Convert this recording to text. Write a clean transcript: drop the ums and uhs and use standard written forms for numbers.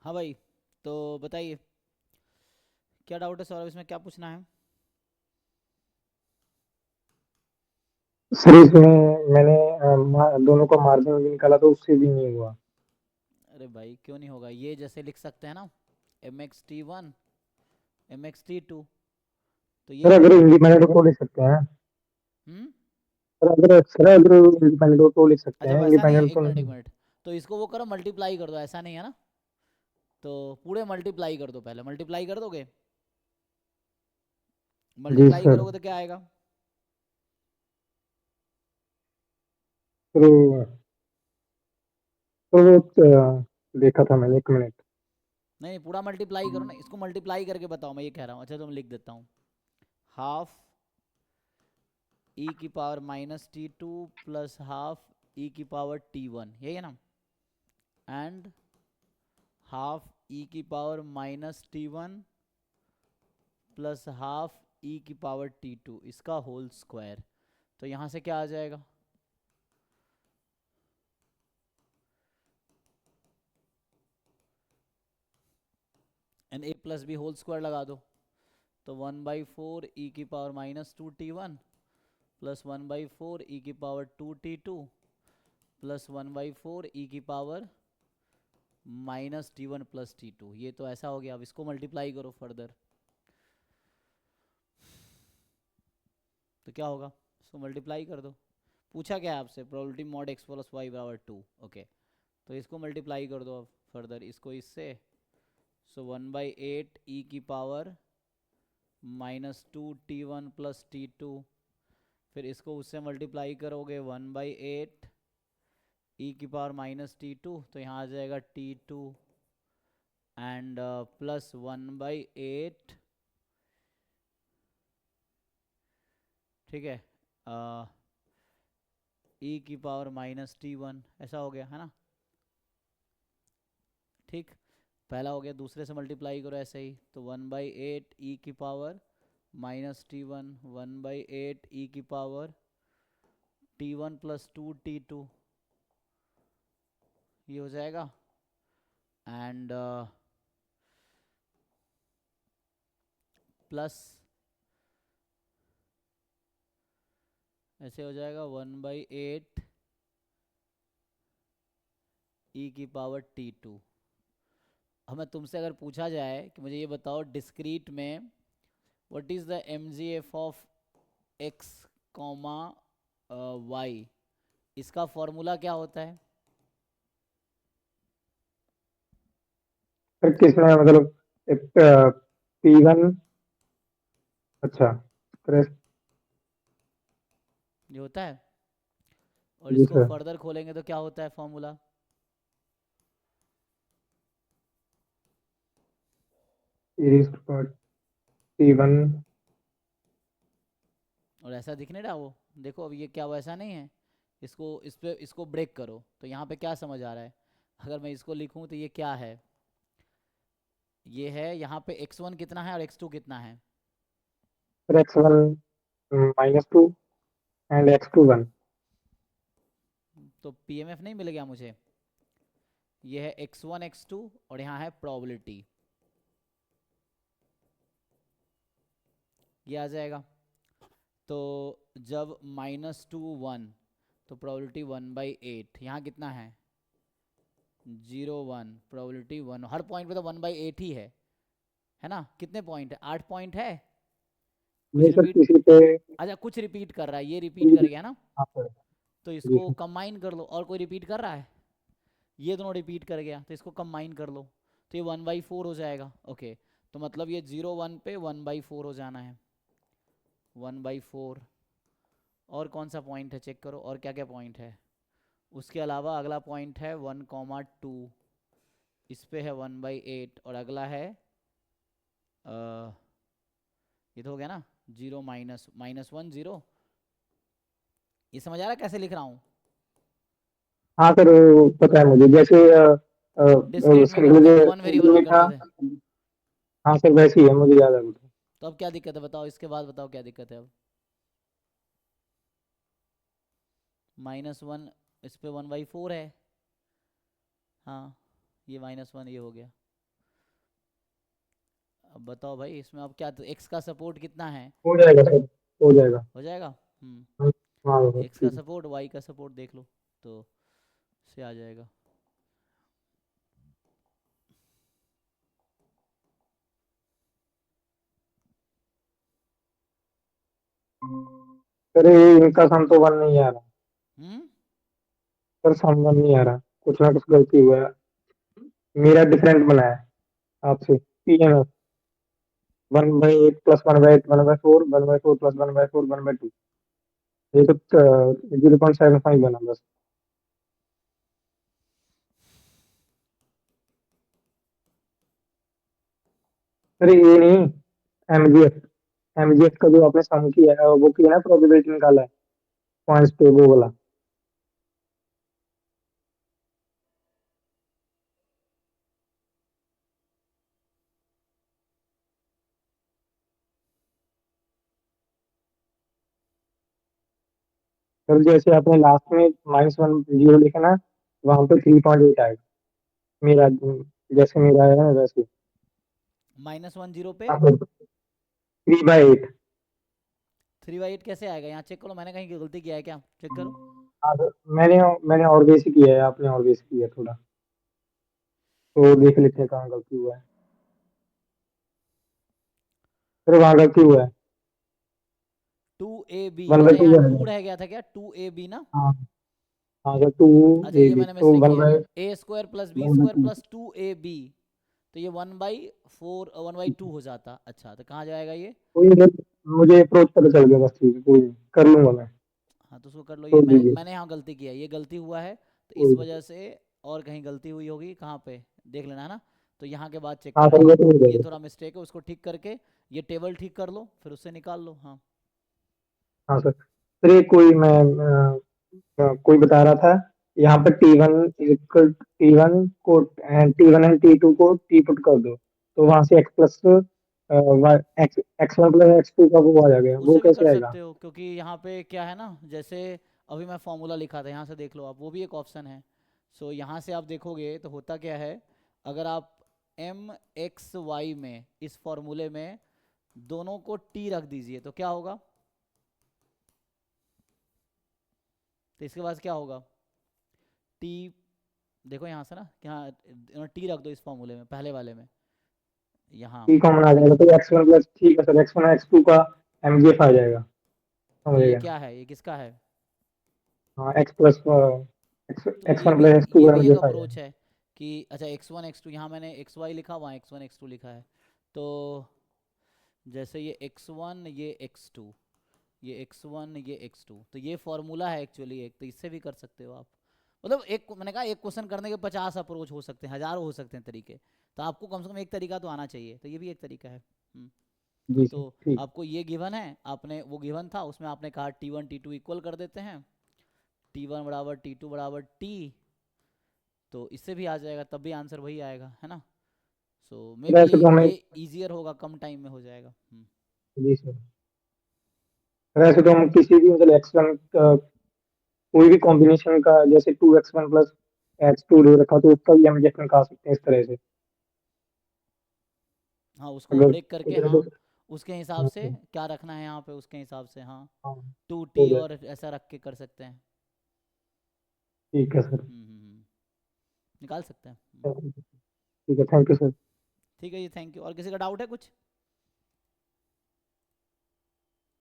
हाँ भाई। तो बताइए, क्या डाउट है सौरभ, इसमें क्या पूछना है? सर इसमें मैंने दोनों का मार्जिन भी निकाला तो उससे भी नहीं हुआ। अरे भाई क्यों नहीं होगा, ये जैसे लिख सकते हैं ना, mxt1 mxt2, तो ये सर लिख अगर दो। इंडिपेंडेंट हो तो लिख सकते हैं। हम्म। सर अगर इंडिपेंडेंट हो तो लिख सकते अच्छा हैं, वैसा नहीं है, इंडिपेंडेंट एक तो मिनट एक नहीं। मिनट। तो इसको वो करो, मल्टीप्लाई कर दो, ऐसा नहीं है ना। तो पूरे मल्टीप्लाई कर दो, पहले मल्टीप्लाई कर दोगे। जी मल्टीप्लाई सर। करोगे तो क्या आएगा? तो देखा था मैंने, 1 मिनट। नहीं नहीं, पूरा मल्टीप्लाई करो ना, इसको मल्टीप्लाई करके बताओ, मैं ये कह रहा हूँ। अच्छा तो मैं लिख देता हूँ, half e⁻t2 plus half e⁻t1, यही है ना। And half e⁻t1 plus half e⁻t2, इसका होल स्क्वायर। तो यहाँ से क्या आ जाएगा? एन a plus b whole square लगा दो। तो 1/4 e⁻²t1 plus 1/4 e⁻2t2 plus 1/4 e⁻−t1 plus t2, ये तो ऐसा हो गया। अब इसको मल्टीप्लाई करो फर्दर, तो क्या होगा? इसको मल्टीप्लाई कर दो। पूछा क्या है आपसे? Probability mod x plus y बराबर 2। ओके, तो इसको मल्टीप्लाई कर दो अब फर्दर, इसको इससे। सो 1/8 e⁻−2t1 प्लस t2, फिर इसको उससे मल्टीप्लाई करोगे 1/8 e⁻−t2, तो यहाँ आ जाएगा t2 एंड प्लस 1/8, ठीक है, e⁻−t1, ऐसा हो गया है ना। ठीक, पहला हो गया, दूसरे से मल्टीप्लाई करो ऐसे ही। तो 1/8 e⁻−t1, 1/8 e⁻t1 प्लस 2t2, ये हो जाएगा। एंड प्लस ऐसे हो जाएगा 1/8 e⁻t2। हमें तुमसे अगर पूछा जाए कि मुझे ये बताओ, डिस्क्रीट में what is the mgf of x comma y, इसका फॉर्मूला क्या होता है? सर किसमें मतलब P1। अच्छा। क्रेस्ट। ये होता है, और जी इसको सर। फर्दर खोलेंगे तो क्या होता है फॉर्मूला? P1। और ऐसा दिख नहीं रहा वो, देखो अब ये क्या वैसा नहीं है। इसको इस पे इसको ब्रेक करो, तो यहाँ पे क्या समझ आ रहा है? अगर मैं इसको लिखूं तो ये क्या है? ये है, यहाँ पे x1 कितना है और x2 कितना है? X1 -2 and X2 1। तो पीएमएफ नहीं मिल गया मुझे। ये है x1 x2 और यहाँ है प्रोबेबिलिटी, ये आ जाएगा। तो जब -2 1, तो प्रोबेबिलिटी 1/8, यहाँ कितना है? 0 1, प्रोबेबिलिटी 1, हर पॉइंट पे तो 1/8 ही है ना। कितने पॉइंट है? 8 पॉइंट है। कुछ नहीं सर, रिपीट, किसी पे। अच्छा कुछ रिपीट कर रहा है, ये रिपीट कर गया ना। हाँ सर। तो जी इसको सर। कंबाइन कर लो, और कोई रिपीट कर रहा है? ये दोनों रिपीट कर गया, तो इसको कंबाइन कर लो, तो ये 1/4 हो जाएगा। ओके, तो मतलब ये 0 1 पे 1/4 हो जाना है, 1/4। और कौन सा पॉइंट है चेक करो, और क्या क्या पॉइंट है उसके अलावा? अगला पॉइंट है 1,2, इस पे है 1/8, और अगला है ये तो हो गया ना, 0 -1 0। ये समझ आ रहा है कैसे लिख रहा हूँ? हाँ सर, वो पता है मुझे, जैसे डिस्क्रीट में सर करते मुझे हैं तो वन वेरिएबल में था। करते थे। हाँ सर, वैसे ही है, मुझे याद है वो तो। तो अब क्या दिक्कत है बताओ, इसके बाद बताओ क्या दिक्कत है अब? -1, इस पे 1/4 है। हाँ, ये -1 ये हो गया। अब बताओ भाई इसमें अब क्या, एक्स का सपोर्ट कितना है? हो जाएगा सर, हो जाएगा। हो जाएगा। हम्म। हाँ हाँ, एक्स का ठीक है। सपोर्ट, वाई का सपोर्ट देख लो तो से आ जाएगा। अरे इनका सम तो वन नहीं आ रहा। हम्म। सर सम वन नहीं आ रहा, कुछ ना कुछ गलती हुआ है। मेरा डिफरेंट बना है आपसे। PMF 1/8 plus 1/8 1/4 1/4 plus 1/4 1/2। ये तो 0.75 बना बस। अरे ये नहीं, एमजीएफ, एमजीएफ का जो आपने सम किया है वो किया ना, प्रोबेबिलिटी निकाला है पॉइंट्स पे, वो वाला। सर जैसे आपने लास्ट में -1 0 लिखा ना, वहां पे 3.8 आएगा मेरा, जैसे मेरा आया ना वैसे। -1 0 पे हाँ, 3/8। 3/8 कैसे आएगा? यहाँ चेक करो, मैंने कहीं गलती किया है क्या, चेक करो। हाँ सर, मैंने मैंने और बेसिक किया है, आपने और बेसिक किया है थोड़ा, तो देख लेते हैं कहाँ गलती हुआ है। फिर वहाँ गलती हुआ है। 2ab, वन बाई अच्छा टू यहाँ है। 2 रह गया था क्या, 2ab ना? हाँ हाँ सर, टू अच्छा ए ये बी मैंने तो मिस्टेक वन किया है, by a square plus b one by square two plus 2ab, तो ये 1/4 1/2 हो जाता। अच्छा तो कहाँ जाएगा ये? कोई नहीं, मुझे अप्रोच पता चल गया बस, ठीक है, कोई नहीं, कर लूंगा मैं। हाँ तो उसको कर लो, ये छोड़ मैंने दीजिए। मैंने यहाँ गलती किया है, ये गलती हुआ है तो इस कोई नहीं। वजह से। और कहीं गलती हुई होगी कहाँ पे, देख लेना है ना। तो यहाँ के बाद चेक हाँ करना, सर, ये वो तो हो ये जाएगा। थोड़ा मिस्टेक है, उसको ठीक करके ये टेबल ठीक कर लो, फिर उससे निकाल लो। हाँ। हाँ सर। फिर एक कोई मैं कोई बता रहा था, यहाँ पे टी वन को, T1 एंड T2 को टी पुट कर दो, तो वहां से x plus x one plus x two का वो आ जाएगा, वो उसे भी कर कैसे आएगा? सकते हो, क्योंकि यहाँ पे क्या है ना, जैसे अभी मैं फॉर्मूला लिखा था, यहाँ से देख लो आप, वो भी एक ऑप्शन है। सो यहाँ से आप देखोगे तो होता क्या है, अगर आप एम एक्स वाई में इस फॉर्मूले में दोनों को टी रख दीजिए तो क्या होगा, तो इसके बाद क्या होगा, टी, देखो यहाँ से ना, यहाँ टी रख दो इस फॉर्मूले में, पहले वाले में, यहाँ। टी कॉमन आ जाएगा, तो एक्स वन प्लस, ठीक है sir, x one x two का एमजीएफ आ जाएगा, तो समझ ये गया। क्या है, ये किसका है? हाँ, एक्स प्लस एक्स तो x one plus x two ये का भी एक एमजीएफ आ जाएगा। अप्रोच है कि अच्छा x1 x2, यहाँ मैंने xy लिखा, वहाँ x1 x2 लिखा है। तो जैसे ये x1 ये x2, ये x1 ये x2, तो ये फॉर्मूला है एक्चुअली एक, तो इससे भी कर सकते हो आप। मतलब एक, मैंने कहा एक क्वेश्चन करने के 50 अप्रोच हो सकते हैं, हजारों हो सकते हैं तरीके, तो आपको कम से कम एक तरीका तो आना चाहिए, तो ये भी एक तरीका है। जी तो सर, ठीक। आपको ये गिवन है, आपने वो गिवन था उसमें आपने कहा T1 T2 इक्वल कर देते हैं, T1 बराबर T2 बराबर T, तो इससे भी आ जाएगा, तब भी आंसर वही आएगा, है ना। सो मे बी वैसे तो हमें, ये इजियर होगा, कम टाइम में हो जाएगा। जी सर, वैसे तो हम किसी भी मतलब एक्स वन, कोई भी कॉम्बिनेशन का, जैसे 2x1 प्लस x2 दे रखा, तो उसका भी हम एमजीएफ निकाल सकते हैं इस तरह से। हाँ उसको अगर ब्रेक करके, इधर हाँ तो, उसके हिसाब हाँ से क्या रखना है यहाँ पे, उसके हिसाब से हाँ, हाँ, टू हो टी और जाएगा। ऐसा रख के कर सकते हैं। ठीक है सर। निकाल सकते हैं। ठीक है, थैंक यू सर। ठीक है जी, थैंक यू। और किसी का डाउट है कुछ?